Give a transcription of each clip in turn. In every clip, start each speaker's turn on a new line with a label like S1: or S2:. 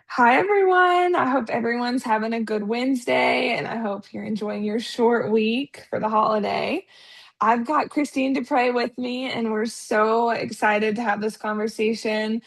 S1: Hi, everyone. I hope everyone's having a good Wednesday and I hope you're enjoying your short week for the holiday. I've got Christine to pray with me, and we're so excited to have this conversation.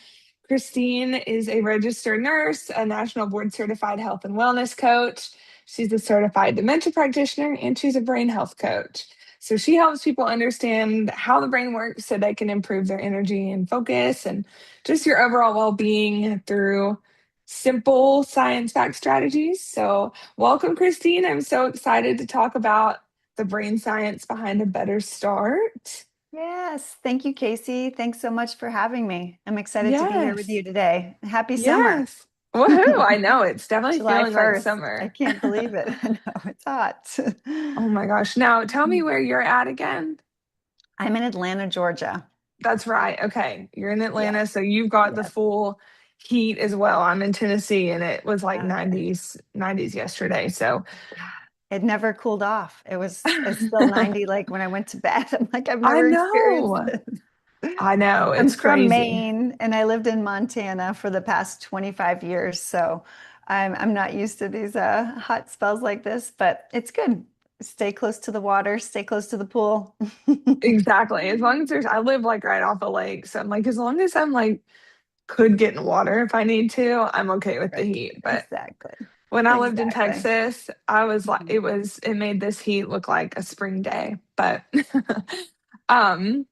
S1: Christine is a registered nurse, a national board certified health and wellness coach. She's a certified dementia practitioner, and she's a brain health coach. So she helps people understand how the brain works so they can improve their energy and focus and just your overall well being through simple science backed strategies. So, welcome, Christine. I'm so excited to talk about the brain science behind a better start.
S2: Yes, thank you, Casey. Thanks so much for having me. I'm excited to be here with
S1: Yes,
S2: you today. Happy summer.
S1: yes. Woohoo! I know it's definitely
S2: July
S1: feeling like
S2: 1st. I
S1: summer.
S2: can't believe it. I know it's hot.
S1: Oh my gosh. Now, tell me where you're at again.
S2: I'm in Atlanta, Georgia.
S1: That's right. Okay. You're in
S2: Yes,
S1: Atlanta, so you've got the
S2: yes.
S1: full heat as well. I'm in Tennessee and it was like
S2: Okay.
S1: 90s yesterday. So,
S2: It never cooled off. It's still 90 like when I went to bed. I'm like, I've
S1: I
S2: never experienced
S1: know.
S2: this.
S1: I know.
S2: I'm
S1: It's
S2: from
S1: crazy.
S2: Maine and I lived in Montana for the past 25 years, so I'm not used to these hot spells like this, but it's good. Stay close to the water, stay close to the pool.
S1: Exactly. As long as I live like right off a lake. So I'm like, as long as I'm like, could get in water if I need to, I'm okay with the
S2: Right.
S1: heat. But
S2: Exactly.
S1: when I lived in
S2: Exactly.
S1: Texas, I was like,
S2: Mhm.
S1: it made this heat look like a spring day. But, um,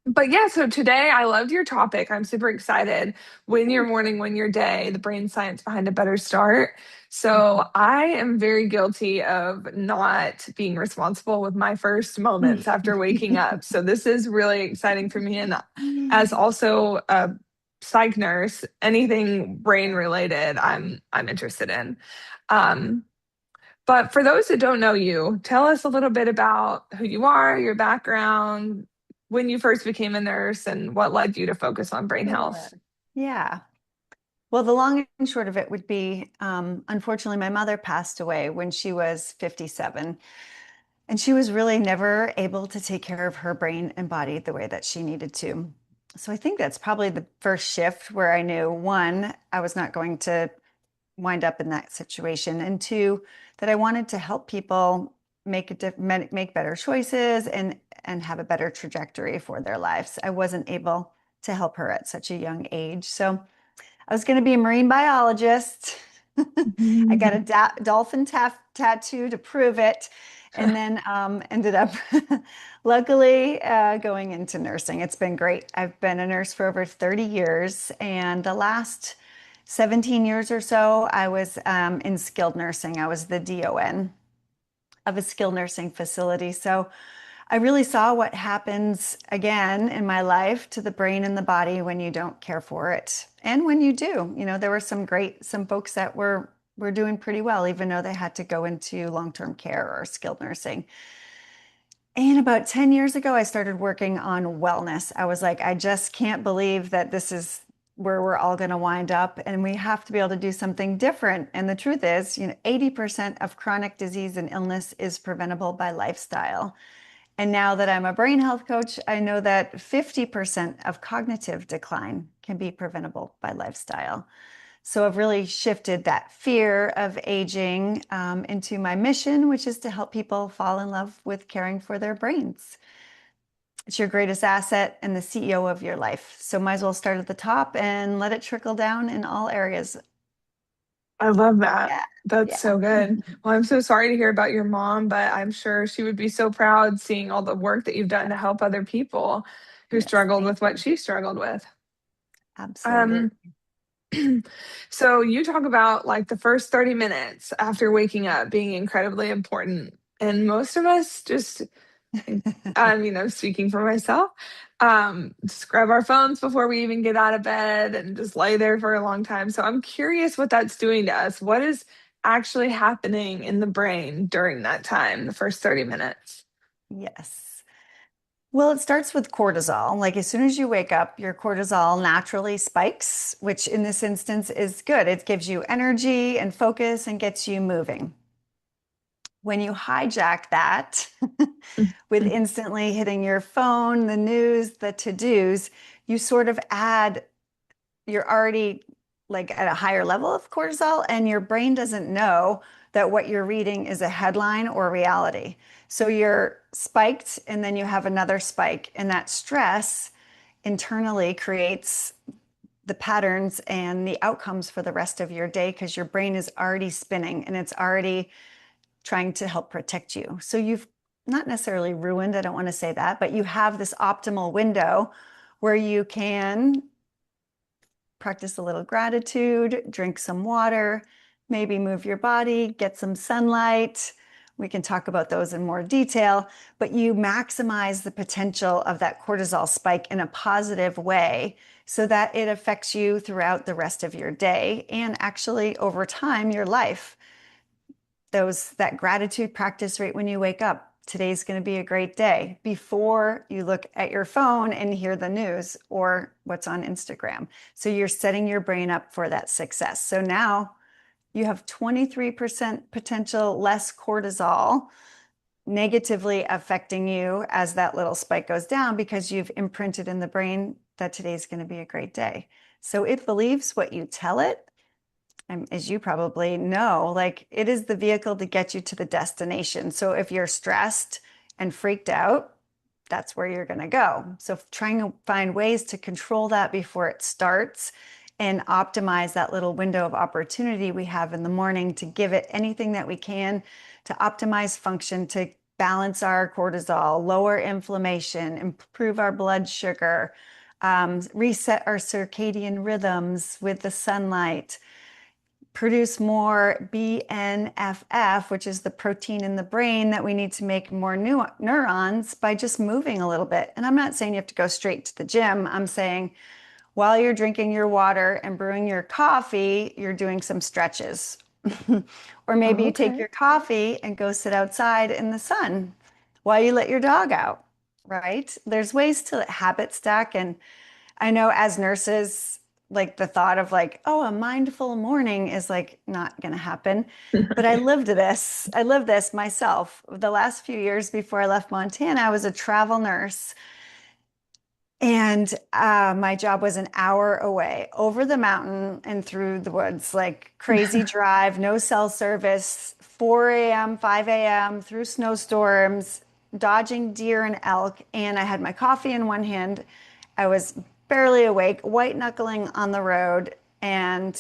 S1: but yeah, so today I loved your topic. I'm super excited. When your
S2: Thank
S1: morning, when your day, the brain science behind a better start. So
S2: you.
S1: I am very guilty of not being responsible with my first moments after waking up. So this is really exciting for me. And as also a psych nurse, anything brain related, I'm interested in. Um, but for those that don't know you, tell us a little bit about who you are, your background, when you first became a nurse, and what led you to focus on brain
S2: Sure.
S1: health.
S2: Yeah. Well, the long and short of it would be, unfortunately, my mother passed away when she was 57. And she was really never able to take care of her brain and body the way that she needed to. So I think that's probably the first shift where I knew, one, I was not going to wind up in that situation, and two, that I wanted to help people make better choices and have a better trajectory for their lives. I wasn't able to help her at such a young age. So I was going to be a marine biologist. I got a dolphin tattoo to prove it, and then ended up luckily going into nursing. It's been great. I've been a nurse for over 30 years, and the last 17 years or so, I was in skilled nursing. I was the DON of a skilled nursing facility. So I really saw what happens again in my life to the brain and the body when you don't care for it. And when you do, there were some folks that were doing pretty well, even though they had to go into long-term care or skilled nursing. And about 10 years ago, I started working on wellness. I was like, I just can't believe that this is where we're all going to wind up, and we have to be able to do something different. And the truth is, 80% of chronic disease and illness is preventable by lifestyle. And now that I'm a brain health coach, I know that 50% of cognitive decline can be preventable by lifestyle. So I've really shifted that fear of aging into my mission, which is to help people fall in love with caring for their brains. It's your greatest asset and the CEO of your life. So might as well start at the top and let it trickle down in all areas.
S1: I love that.
S2: Yeah,
S1: That's
S2: yeah.
S1: so good. Well, I'm so sorry to hear about your mom, but I'm sure she would be so proud seeing all the work that you've done to help other people who
S2: Yes,
S1: struggled
S2: thank
S1: with what
S2: you.
S1: she struggled with. Um,
S2: Absolutely.
S1: so you talk about like the first 30 minutes after waking up being incredibly important. And most of us just speaking for myself, just grab our phones before we even get out of bed and just lay there for a long time. So I'm curious what that's doing to us. What is actually happening in the brain during that time, the first 30 minutes?
S2: Yes. Well, it starts with cortisol. Like as soon as you wake up, your cortisol naturally spikes, which in this instance is good. It gives you energy and focus and gets you moving. When you hijack that with instantly hitting your phone, the news, the to-dos, you sort of add, you're already like at a higher level of cortisol, and your brain doesn't know that what you're reading is a headline or reality. So you're spiked and then you have another spike, and that stress internally creates the patterns and the outcomes for the rest of your day because your brain is already spinning and it's already trying to help protect you. So you've not necessarily ruined, I don't want to say that, but you have this optimal window where you can practice a little gratitude, drink some water, maybe move your body, get some sunlight. We can talk about those in more detail, but you maximize the potential of that cortisol spike in a positive way so that it affects you throughout the rest of your day and actually over time, your life. That gratitude practice right when you wake up. Today's going to be a great day before you look at your phone and hear the news or what's on Instagram. So you're setting your brain up for that success. So now you have 23% potential less cortisol negatively affecting you as that little spike goes down because you've imprinted in the brain that today's going to be a great day. So it believes what you tell it. And as you probably know, like it is the vehicle to get you to the destination. So if you're stressed and freaked out, that's where you're going to go. So trying to find ways to control that before it starts and optimize that little window of opportunity we have in the morning to give it anything that we can to optimize function, to balance our cortisol, lower inflammation, improve our blood sugar, reset our circadian rhythms with the sunlight, produce more BNFF, which is the protein in the brain that we need to make more new neurons by just moving a little bit. And I'm not saying you have to go straight to the gym. I'm saying while you're drinking your water and brewing your coffee, you're doing some stretches. Or maybe
S1: Oh,
S2: you take
S1: okay.
S2: your coffee and go sit outside in the sun while you let your dog out, right? There's ways to habit stack. And I know as nurses, like the thought of like, oh, a mindful morning is like not going to happen. But I lived this. I lived this myself. The last few years before I left Montana, I was a travel nurse. And my job was an hour away over the mountain and through the woods, like crazy drive, no cell service, 4 a.m., 5 a.m., through snowstorms, dodging deer and elk. And I had my coffee in one hand. I was barely awake, white knuckling on the road. And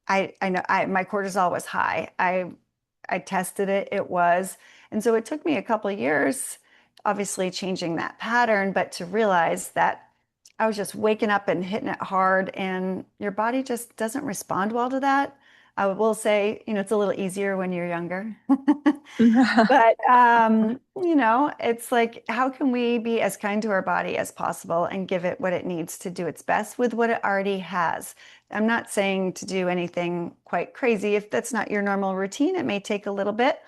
S2: I know my cortisol was high. I tested it, it was. And so it took me a couple of years, obviously changing that pattern, but to realize that I was just waking up and hitting it hard, and your body just doesn't respond well to that. I will say, it's a little easier when you're younger. But it's like, how can we be as kind to our body as possible and give it what it needs to do its best with what it already has? I'm not saying to do anything quite crazy. If that's not your normal routine, it may take a little bit,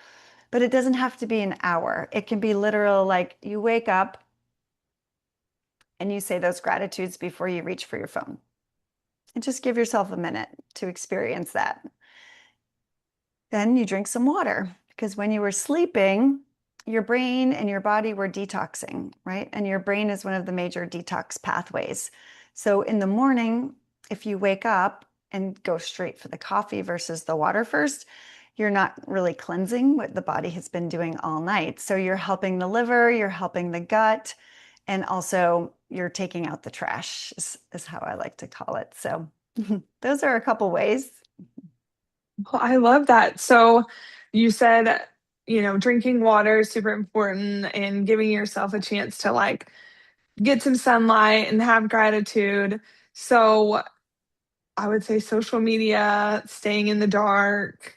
S2: but it doesn't have to be an hour. It can be literal, like you wake up and you say those gratitudes before you reach for your phone. And just give yourself a minute to experience that. Then you drink some water because when you were sleeping, your brain and your body were detoxing, right? And your brain is one of the major detox pathways. So in the morning, if you wake up and go straight for the coffee versus the water first, you're not really cleansing what the body has been doing all night. So you're helping the liver, you're helping the gut, and also you're taking out the trash, is how I like to call it. So those are a couple ways.
S1: Well, I love that. So you said, drinking water is super important and giving yourself a chance to like get some sunlight and have gratitude. So I would say social media, staying in the dark,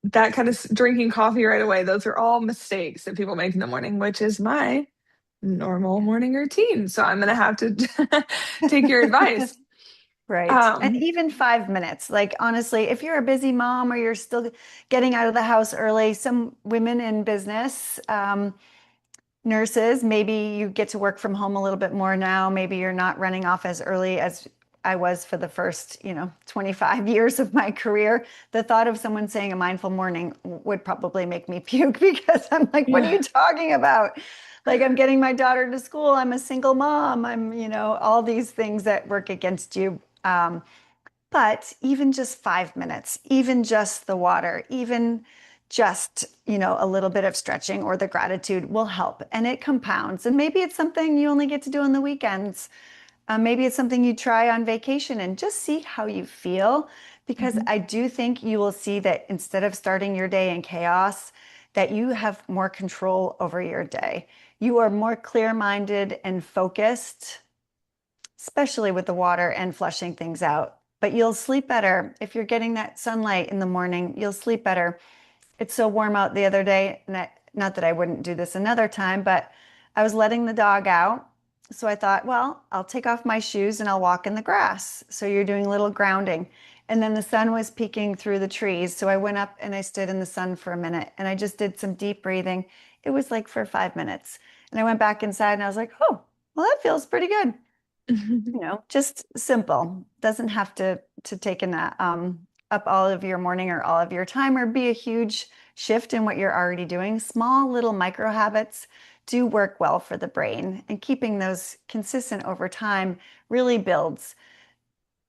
S1: that kind of drinking coffee right away. Those are all mistakes that people make in the morning, which is my normal morning routine. So I'm going to have to take your advice.
S2: Right. And
S1: Um,
S2: even 5 minutes. Like, honestly, if you're a busy mom or you're still getting out of the house early, some women in business, nurses, maybe you get to work from home a little bit more now. Maybe you're not running off as early as I was for the first, 25 years of my career. The thought of someone saying a mindful morning would probably make me puke because I'm like, what are
S1: yeah.
S2: you talking about? Like, I'm getting my daughter to school. I'm a single mom. I'm, all these things that work against you. But even just 5 minutes, even just the water, even just, a little bit of stretching or the gratitude will help. And it compounds. And maybe it's something you only get to do on the weekends. Maybe it's something you try on vacation and just see how you feel. Because
S1: Mhm.
S2: I do think you will see that instead of starting your day in chaos, that you have more control over your day. You are more clear-minded and focused, especially with the water and flushing things out. But you'll sleep better if you're getting that sunlight in the morning. You'll sleep better. It's so warm out the other day, not that I wouldn't do this another time, but I was letting the dog out. So I thought, well, I'll take off my shoes and I'll walk in the grass. So you're doing a little grounding. And then the sun was peeking through the trees. So I went up and I stood in the sun for a minute and I just did some deep breathing. It was like for 5 minutes. And I went back inside and I was like, oh, well, that feels pretty good. Just simple. Doesn't have to take up all of your morning or all of your time or be a huge shift in what you're already doing. Small little micro habits do work well for the brain, and keeping those consistent over time really builds.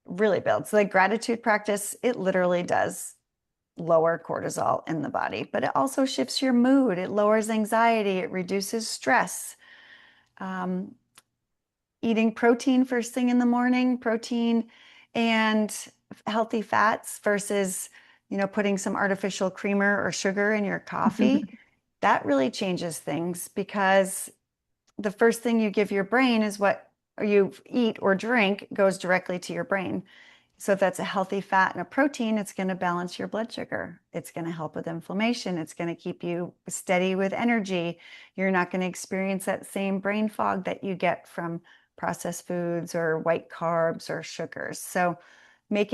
S2: Like gratitude practice, it literally does lower cortisol in the body, but it also shifts your mood. It lowers anxiety. It reduces stress. Um, Eating protein first thing in the morning, protein and healthy fats versus, putting some artificial creamer or sugar in your coffee, that really changes things because the first thing you give your brain is what you eat or drink goes directly to your brain. So if that's a healthy fat and a protein, it's going to balance your blood sugar. It's going to help with inflammation. It's going to keep you steady with energy. You're not going to experience that same brain fog that you get from processed foods or white carbs or sugars. So not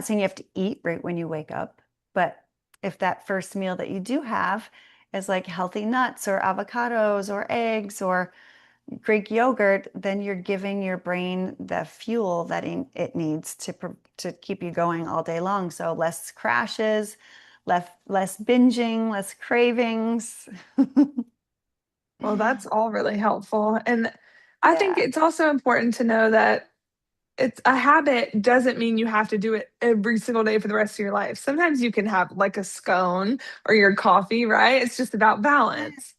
S2: saying you have to eat right when you wake up, but if that first meal that you do have is like healthy nuts or avocados or eggs or Greek yogurt, then you're giving your brain the fuel that it needs to keep you going all day long. So less crashes, less binging, less cravings.
S1: Well, that's all really helpful. And I think
S2: Yeah,
S1: it's also important to know that it's a habit doesn't mean you have to do it every single day for the rest of your life. Sometimes you can have like a scone or your coffee, right? It's just about balance.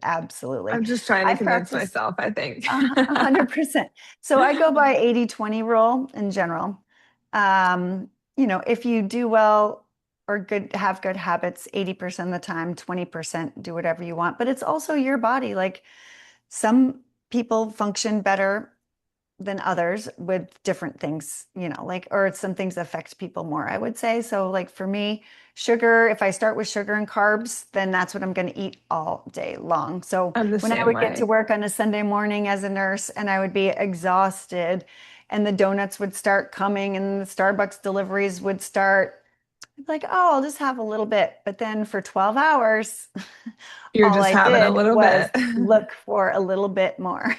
S2: absolutely.
S1: I'm just trying to
S2: I
S1: convince
S2: practice
S1: myself, I think.
S2: 100%. So I go by 80-20 rule in general. If you do well or have good habits 80% of the time, 20% do whatever you want. But it's also your body. Like some people function better than others with different things, or some things affect people more, I would say. So, like for me, sugar, if I start with sugar and carbs, then that's what I'm going to eat all day long. So,
S1: I'm the
S2: when I
S1: same
S2: would get to
S1: way.
S2: work on a Sunday morning as a nurse and I would be exhausted and the donuts would start coming and the Starbucks deliveries would start, I'd be like, oh, I'll just have a little bit. But then for 12 hours,
S1: You're
S2: all
S1: just
S2: I
S1: having a
S2: did
S1: little
S2: was
S1: bit.
S2: look for a little bit more.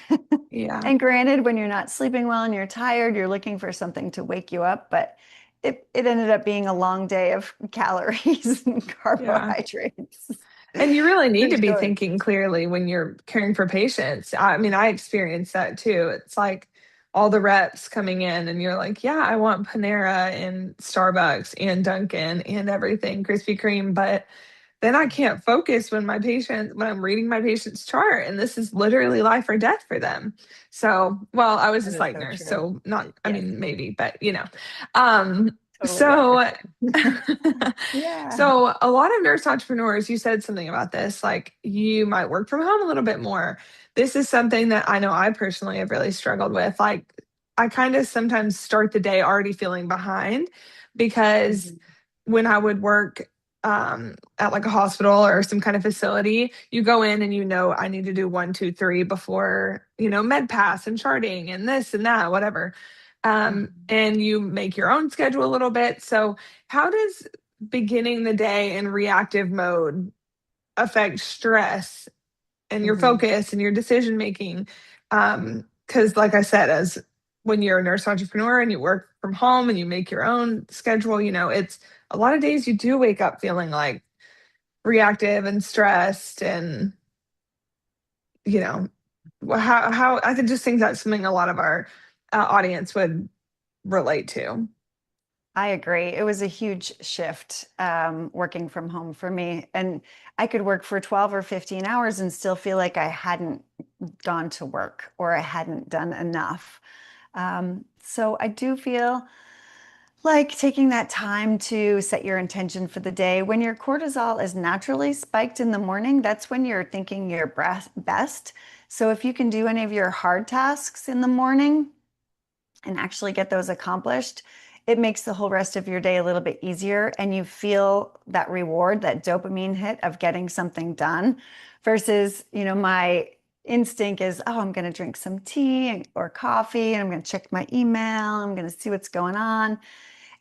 S1: Yeah.
S2: And granted, when you're not sleeping well and you're tired, you're looking for something to wake you up. But it ended up being a long day of calories and
S1: Yeah.
S2: carbohydrates,
S1: And you really
S2: for
S1: need to be
S2: sure.
S1: thinking clearly when you're caring for patients. I mean, I experienced that too. It's like all the reps coming in, and you're like, yeah, I want Panera and Starbucks and Dunkin' and everything, Krispy Kreme. But then I can't focus when I'm reading my patient's chart, and this is literally life or death for them. So, well, I was a
S2: That is
S1: site
S2: so
S1: nurse,
S2: true.
S1: so not, I
S2: Yes,
S1: mean, maybe, but
S2: totally get what you're
S1: so
S2: saying. Yeah.
S1: so a lot of nurse entrepreneurs, you said something about this, like you might work from home a little bit more. This is something that I know I personally have really struggled with. Like I kind of sometimes start the day already feeling behind because
S2: Mhm.
S1: when I would work at like a hospital or some kind of facility, you go in and I need to do one, two, three before, med pass and charting and this and that, whatever.
S2: Mhm.
S1: And you make your own schedule a little bit. So how does beginning the day in reactive mode affect stress and your
S2: Mhm.
S1: focus and your decision making? Because, like I said, as when you're a nurse entrepreneur and you work from home and you make your own schedule, it's a lot of days you do wake up feeling like reactive and stressed and, you know, how I could just think that's something a lot of our audience would relate to.
S2: I agree. It was a huge shift working from home for me. And I could work for 12 or 15 hours and still feel like I hadn't gone to work or I hadn't done enough. So I do feel like taking that time to set your intention for the day. When your cortisol is naturally spiked in the morning, that's when you're thinking your best. So if you can do any of your hard tasks in the morning, and actually get those accomplished, it makes the whole rest of your day a little bit easier. And you feel that reward, that dopamine hit of getting something done versus, my instinct is, oh, I'm going to drink some tea or coffee and I'm going to check my email. I'm going to see what's going on.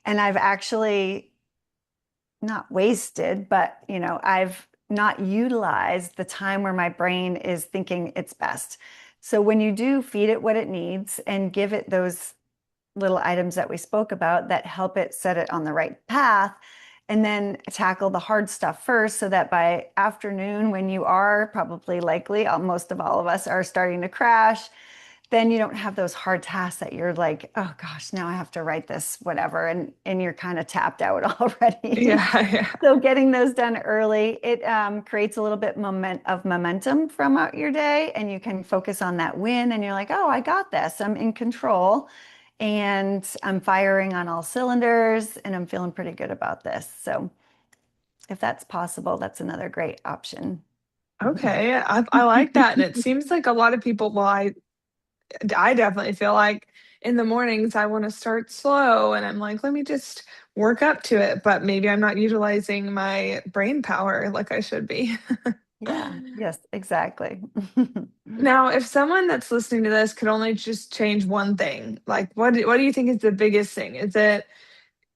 S2: And I've actually not wasted, but I've not utilized the time where my brain is thinking its best. So when you do feed it what it needs and give it those little items that we spoke about that help it set it on the right path, and then tackle the hard stuff first so that by afternoon, when you are probably likely, most of all of us are starting to crash, then you don't have those hard tasks that you're like, oh gosh, now I have to write this, whatever, and you're kind of tapped out already.
S1: Yeah, yeah.
S2: So getting those done early, it creates a little bit of momentum throughout your day, and you can focus on that win, and you're like, oh, I got this. I'm in control, and I'm firing on all cylinders, and I'm feeling pretty good about this. So if that's possible, that's another great option.
S1: Okay, I like that. And it seems like a lot of people, well, I definitely feel like in the mornings I want to start slow and I'm like, let me just work up to it. But maybe I'm not utilizing my brain power like I should be.
S2: Yeah, yes, exactly.
S1: Now, if someone that's listening to this could only just change one thing, like what do you think is the biggest thing? Is it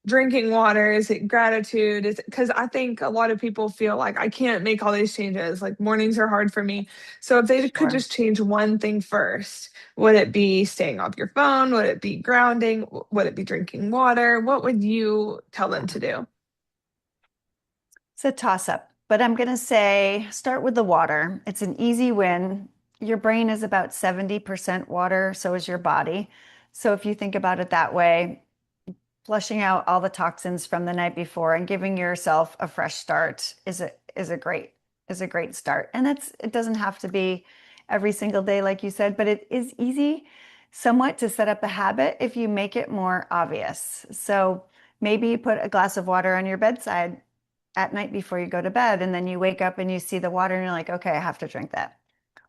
S1: drinking water? Is it gratitude? Is it because I think a lot of people feel like I can't make all these changes. Like mornings are hard for me. So if they could
S2: Sure.
S1: just change one thing first, would it be staying off your phone? Would it be grounding? Would it be drinking water? What would you tell them
S2: Yeah.
S1: to do?
S2: It's a toss up, but I'm going to say start with the water. It's an easy win. Your brain is about 70% water, so is your body. So if you think about it that way, flushing out all the toxins from the night before and giving yourself a fresh start is a great start. And it doesn't have to be every single day like you said, but it is easy somewhat to set up a habit if you make it more obvious. So maybe you put a glass of water on your bedside at night before you go to bed, and then you wake up and you see the water and you're like, okay, I have to drink that.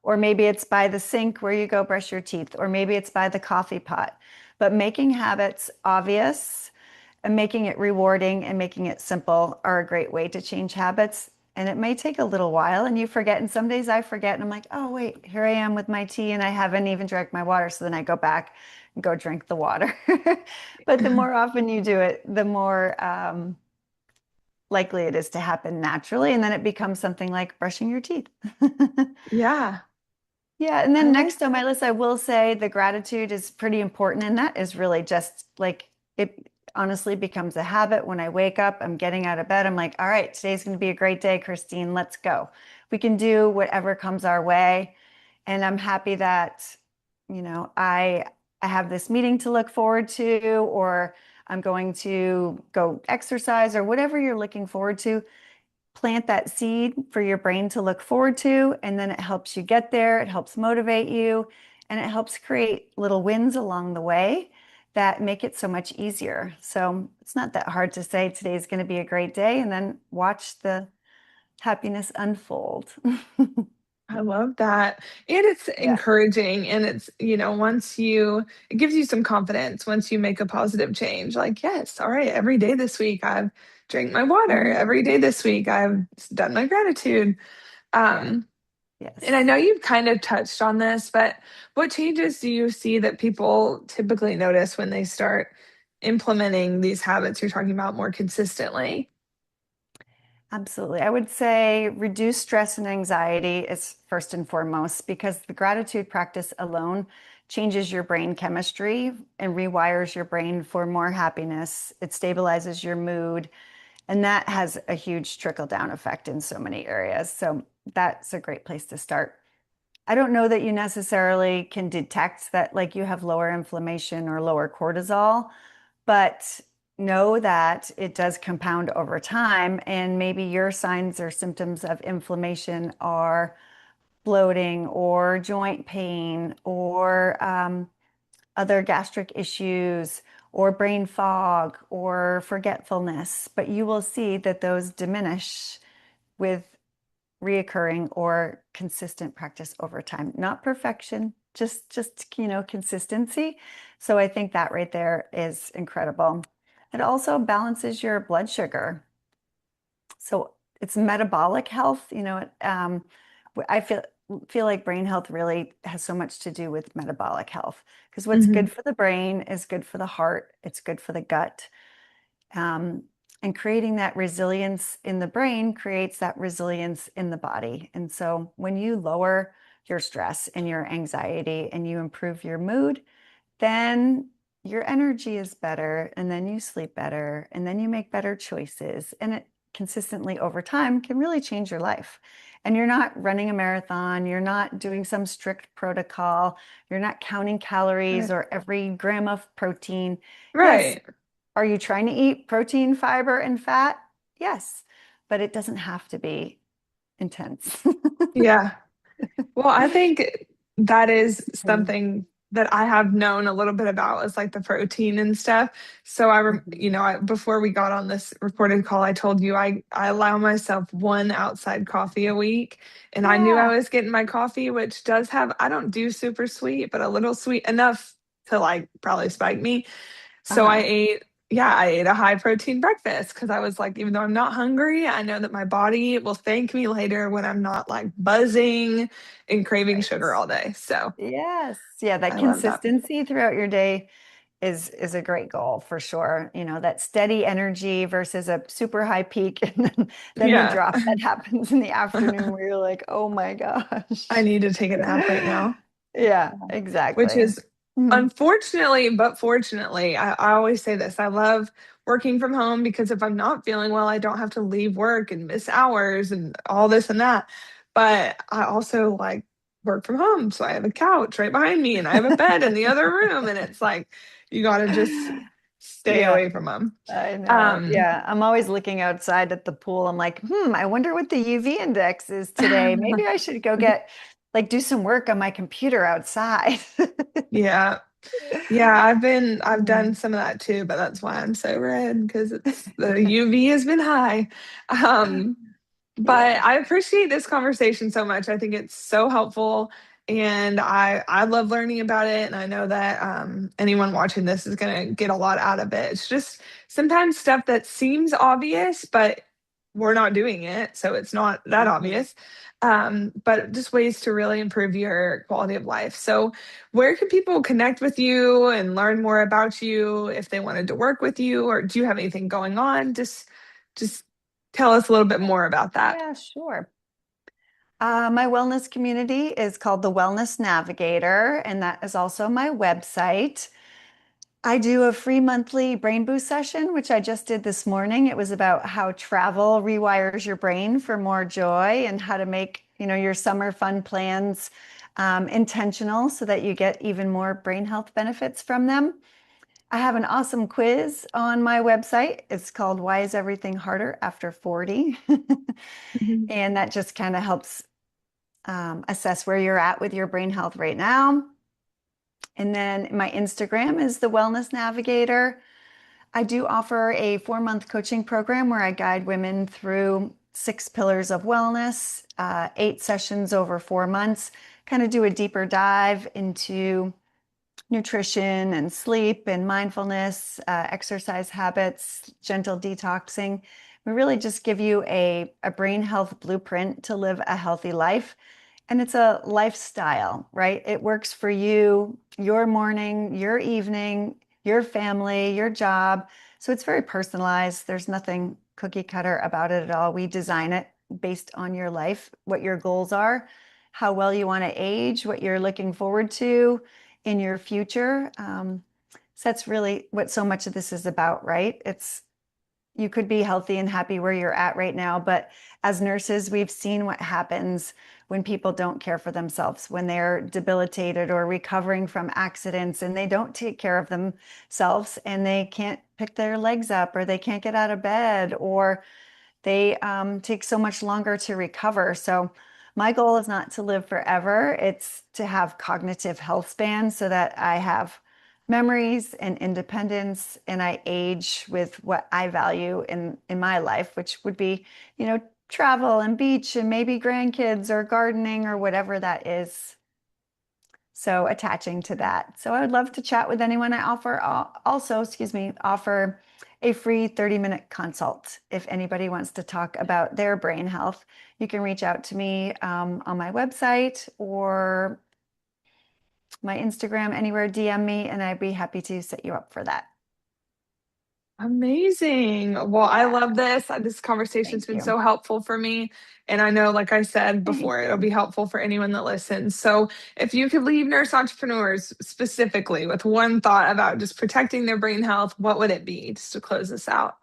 S2: Or maybe it's by the sink where you go brush your teeth, or maybe it's by the coffee pot. But making habits obvious and making it rewarding and making it simple are a great way to change habits. And it may take a little while and you forget. And some days I forget and I'm like, oh, wait, here I am with my tea and I haven't even drank my water. So then I go back and go drink the water. But the more often you do it, the more likely it is to happen naturally. And then it becomes something like brushing your teeth.
S1: Yeah,
S2: Yeah, and
S1: I
S2: then
S1: like
S2: next on my
S1: that.
S2: list, I will say the gratitude is pretty important. And that is really just like it honestly becomes a habit. When I wake up, I'm getting out of bed. I'm like, all right, today's going to be a great day, Christine. Let's go. We can do whatever comes our way. And I'm happy that, I have this meeting to look forward to, or I'm going to go exercise, or whatever you're looking forward to. Plant that seed for your brain to look forward to, and then it helps you get there. It helps motivate you, and it helps create little wins along the way that make it so much easier. So it's not that hard to say today's going to be a great day and then watch the happiness unfold.
S1: I love that. And it's
S2: Yeah.
S1: encouraging. And it's, it gives you some confidence once you make a positive change. Like, yes, all right, every day this week I've drank my water.
S2: Mhm.
S1: Every day this week I've done my gratitude.
S2: Yeah.
S1: Um, and I
S2: Yes.
S1: know you've kind of touched on this, but what changes do you see that people typically notice when they start implementing these habits you're talking about more consistently?
S2: Absolutely. I would say reduce stress and anxiety is first and foremost because the gratitude practice alone changes your brain chemistry and rewires your brain for more happiness. It stabilizes your mood, and that has a huge trickle down effect in so many areas. So that's a great place to start. I don't know that you necessarily can detect that like you have lower inflammation or lower cortisol, but know that it does compound over time, and maybe your signs or symptoms of inflammation are bloating or joint pain or other gastric issues or brain fog or forgetfulness, but you will see that those diminish with reoccurring or consistent practice over time. Not perfection, just consistency. So I think that right there is incredible. It also balances your blood sugar. So it's metabolic health, I feel like brain health really has so much to do with metabolic health because what's
S1: Hmm.
S2: good for the brain is good for the heart, it's good for the gut. Um, and creating that resilience in the brain creates that resilience in the body. And so when you lower your stress and your anxiety and you improve your mood, then your energy is better, and then you sleep better, and then you make better choices. And it consistently over time can really change your life. And you're not running a marathon, you're not doing some strict protocol, you're not counting calories
S1: Right.
S2: or every gram of protein. Yes,
S1: Right.
S2: are you trying to eat protein, fiber, and fat? Yes, but it doesn't have to be intense.
S1: Yeah. Well, I think that is
S2: Mhm.
S1: something that I have known a little bit about is like the protein and stuff. So
S2: Mhm.
S1: before we got on this recorded call, I told you I allow myself one outside coffee a week, and I knew I
S2: Yeah.
S1: was getting my coffee, which does have I don't do super sweet, but a little sweet enough to like probably spike me. So
S2: Uh-huh.
S1: I ate a high protein breakfast because I was like, even though I'm not hungry, I know that my body will thank me later when I'm not like buzzing and craving
S2: Right.
S1: sugar all day. So
S2: Yes. Yeah, that
S1: I love that.
S2: consistency throughout your day is a great goal for sure. That steady energy versus a super high peak and then the
S1: Yeah.
S2: drop that happens in the afternoon where you're like, "Oh my
S1: I
S2: gosh."
S1: need to take a nap right now.
S2: Yeah,
S1: Which
S2: exactly.
S1: is
S2: Mhm.
S1: unfortunately, but fortunately, I always say this. I love working from home because if I'm not feeling well, I don't have to leave work and miss hours and all this and that. But I also like work from home. So I have a couch right behind me and I have a bed in the other room. And it's like, you got to just stay
S2: Yeah,
S1: away from them.
S2: I know.
S1: Um,
S2: Yeah, I'm always looking outside at the pool. I'm like, I wonder what the UV index is today. Maybe I should go do some work on my computer outside.
S1: yeah. Yeah, I've done
S2: Mm.
S1: some of that too, but that's why I'm so red because it's the UV has been high. Um, but
S2: Yeah.
S1: I appreciate this conversation so much. I think it's so helpful and I love learning about it. And I know that anyone watching this is gonna get a lot out of it. It's just sometimes stuff that seems obvious, but we're not doing it, so it's not that
S2: Mhm.
S1: obvious. But just ways to really improve your quality of life. So where can people connect with you and learn more about you if they wanted to work with you, or do you have anything going on? Just tell us a little bit more about that.
S2: Yeah, sure. My wellness community is called the Wellness Navigator, and that is also my website. I do a free monthly brain boost session, which I just did this morning. It was about how travel rewires your brain for more joy and how to make, your summer fun plans intentional so that you get even more brain health benefits from them. I have an awesome quiz on my website. It's called Why is Everything Harder After 40?
S1: Mhm.
S2: And that just kind of helps assess where you're at with your brain health right now. And then my Instagram is the Wellness Navigator. I do offer a 4-month coaching program where I guide women through 6 pillars of wellness, 8 sessions over 4 months, kind of do a deeper dive into nutrition and sleep and mindfulness, exercise habits, gentle detoxing. We really just give you a brain health blueprint to live a healthy life. And it's a lifestyle, right? It works for you, your morning, your evening, your family, your job. So it's very personalized. There's nothing cookie cutter about it at all. We design it based on your life, what your goals are, how well you want to age, what you're looking forward to in your future. So that's really what so much of this is about, right? It's you could be healthy and happy where you're at right now, but as nurses, we've seen what happens when people don't care for themselves, when they're debilitated or recovering from accidents and they don't take care of themselves and they can't pick their legs up, or they can't get out of bed, or they take so much longer to recover. So my goal is not to live forever. It's to have cognitive health span so that I have memories and independence and I age with what I value in my life, which would be, travel and beach and maybe grandkids or gardening or whatever that is. So attaching to that. So I would love to chat with anyone. I offer also, excuse me, offer a free 30-minute consult. If anybody wants to talk about their brain health, you can reach out to me on my website or my Instagram, anywhere, DM me, and I'd be happy to set you up for that.
S1: Amazing. Well, I
S2: Yeah,
S1: love this. This conversation's
S2: thank
S1: been
S2: you.
S1: so helpful for me. And I know, like I said
S2: Thank
S1: before, it'll be
S2: you.
S1: helpful for anyone that listens. So, if you could leave nurse entrepreneurs specifically with one thought about just protecting their brain health, what would it be just to close this out?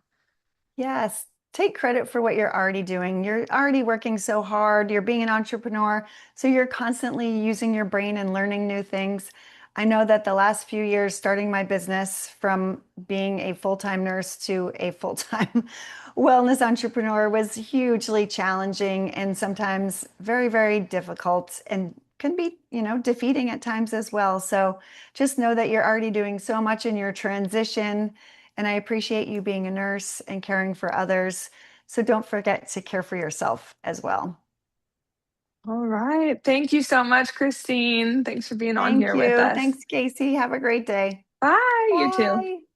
S2: Yes, take credit for what you're already doing. You're already working so hard. You're being an entrepreneur, so you're constantly using your brain and learning new things. I know that the last few years, starting my business from being a full-time nurse to a full-time wellness entrepreneur was hugely challenging and sometimes very, very difficult and can be, defeating at times as well. So just know that you're already doing so much in your transition and I appreciate you being a nurse and caring for others. So don't forget to care for yourself as well.
S1: All right. Thank you so much, Christine. Thanks for being on
S2: Thank
S1: here with
S2: you.
S1: us.
S2: Thanks, Casey. Have a great day.
S1: Bye. You too.
S2: Bye.